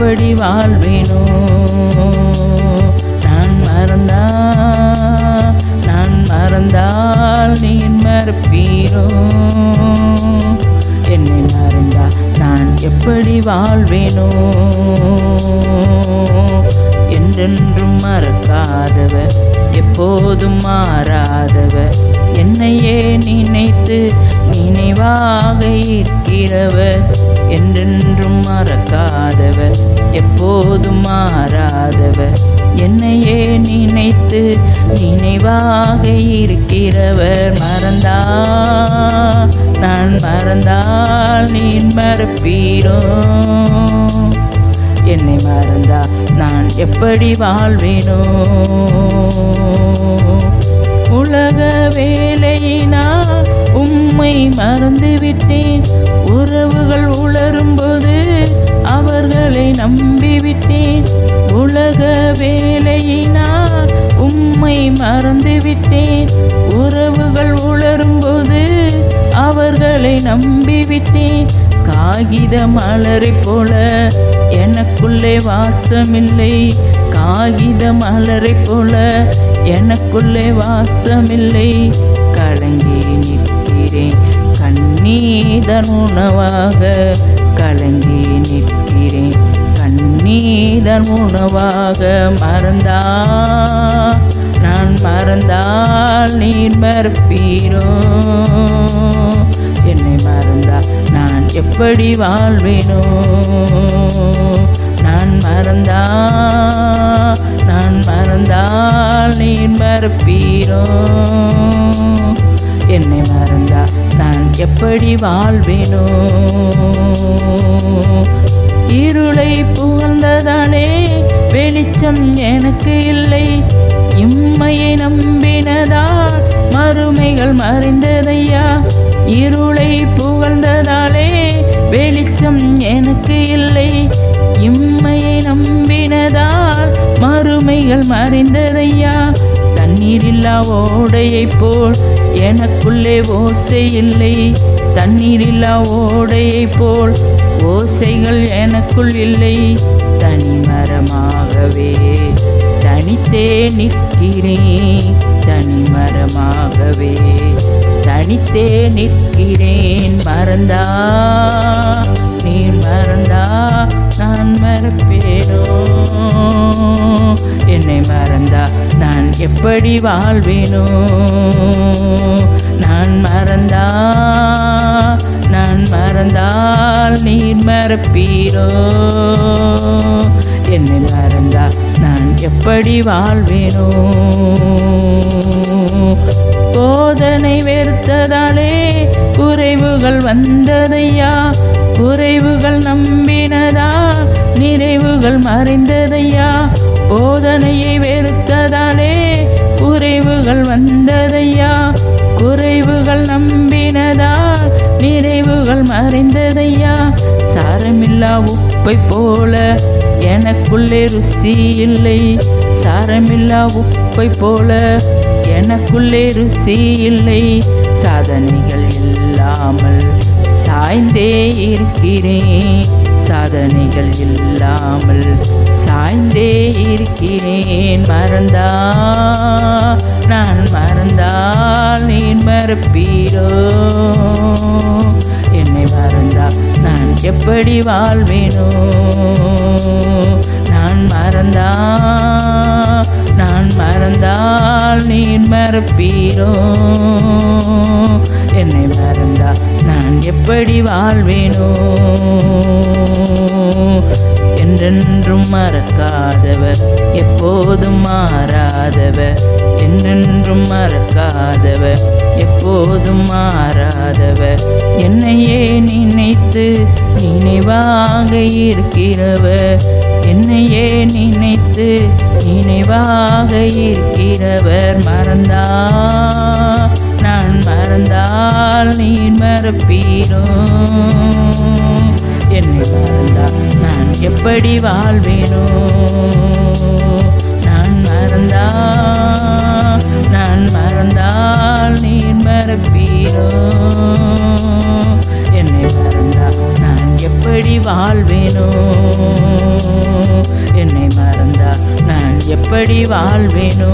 எப்படி வாழ்வேனோ? நான் மறந்தால் நீர் மறப்பீரோ? என்னை மறந்தால் நான் எப்படி வாழ்வேனோ? என்றென்றும் மறக்காதவர், எப்போதும் மாறாதவர், என்னையே நினைத்து நினைவாக இருக்கிறவர். என்றென்றும் மறக்காதவர், எப்போதும் மாறாதவர், என்னையே நினைத்து நினைவாக இருக்கிறவர். நான் மறந்தால் நீர் மறப்பீரோ? என்னை மறந்தால் நான் எப்படி வாழ்வேனோ? உலக வேலையினால் உம்மை மறந்துவிட்டேன். உறவுகள் உளரும்போது அவர்களை நம்பிவிட்டேன். உலக வேலையினால் உம்மை மறந்துவிட்டேன். உறவுகள் உளரும்போது அவர்களை நம்பிவிட்டேன். காகித மலரை போல எனக்குள்ளே வாசமில்லை. காகித மலரை போல எனக்குள்ளே வாசமில்லை. கலங்கி நிற்கிறேன் கண்ணீதன் உணவாக. கலங்கி நிற்கிறேன் கண்ணீதன் உணவாக. நான் மறந்தால் நீர் மறப்பீரோ? என்னை மறந்தால் நான் எப்படி வாழ்வேனோ? நான் மறந்தால் நீர் மறப்பீரோ? என்னை மறந்தால் நான் எப்படி வாழ்வேனோ? இருளை புகழ்ந்ததாலே வெளிச்சம் எனக்கு இல்லை. இம்மையை நம்பினதால் மறுமைகள் மறைந்ததையா. இருளை புகழ்ந்ததாலே வெளிச்சம் எனக்கு இல்லை. இம்மையை நம்பினதால் மறுமைகள் மறைந்ததையா. தண்ணீரில்லா ஓடையைப் போல் எனக்குள்ளே ஓசை இல்லை. தண்ணீரில்லா ஓடையைப் போல் ஓசைகள் எனக்குள் இல்லை. தனிமரமாகவே தனித்தே நிற்கிறேன். தனிமரமாகவே தனித்தே நிற்கிறேன். நீர் மறந்தா நான் மறப்பேனோ? என்னை மறந்தா நான் எப்படி வாழ்வேனோ? நான் மறந்தால் நீர் மறப்பீரோ? என்னை மறந்தா நான் எப்படி வாழ்வேனோ? போதனை வெறுத்ததாலே குறைவுகள் வந்ததையா. குறைவுகள் நம்பினதா நிறைவுகள் மறைந்ததையா. போதனையை வெறுத்ததாலே குறைவுகள் வந்ததையா. குறைவுகள் நம்பினதா நிறைவுகள் மறைந்ததையா. சாரமில்லா உப்பை போல எனக்குள்ளே ருசி இல்லை. சாரமில்லா உப்பை போல எனக்குள்ளே ருசி இல்லை. சாதனைகள் இல்லாமல் சாய்ந்தே இருக்கிறேன். சாதனைகள் இல்லாமல் சாய்ந்தே இருக்கிறேன். நான் மறந்தால் நீர் மறப்பீரோ? என்னை மறந்தால் நான் எப்படி வாழ்வேனோ? நான் மறந்தால் நீர் மறப்பீரோ? என்னை மறந்தால் நான் எப்படி வாழ்வேனோ? என்றென்றும் மறக்காதவர், எப்போதும் மாறாதவர். என்றென்றும் மறக்காதவர், எப்போதும் மாறாதவர், என்னையே நினைத்து நினைவாக இருக்கிறவர். என்னையே நினைத்து நினைவாக இருக்கிறவர். நான் மறந்தால் நீர் மறப்பீரோ? என்னை மறந்தால் நான் எப்படி வாழ்வேனோ? நான் மறந்தால் நீர் மறப்பீரோ? என்னை மறந்தால் நான் எப்படி வாழ்வேனோ? என்னை மறந்தா நான் எப்படி வாழ்வேனோ?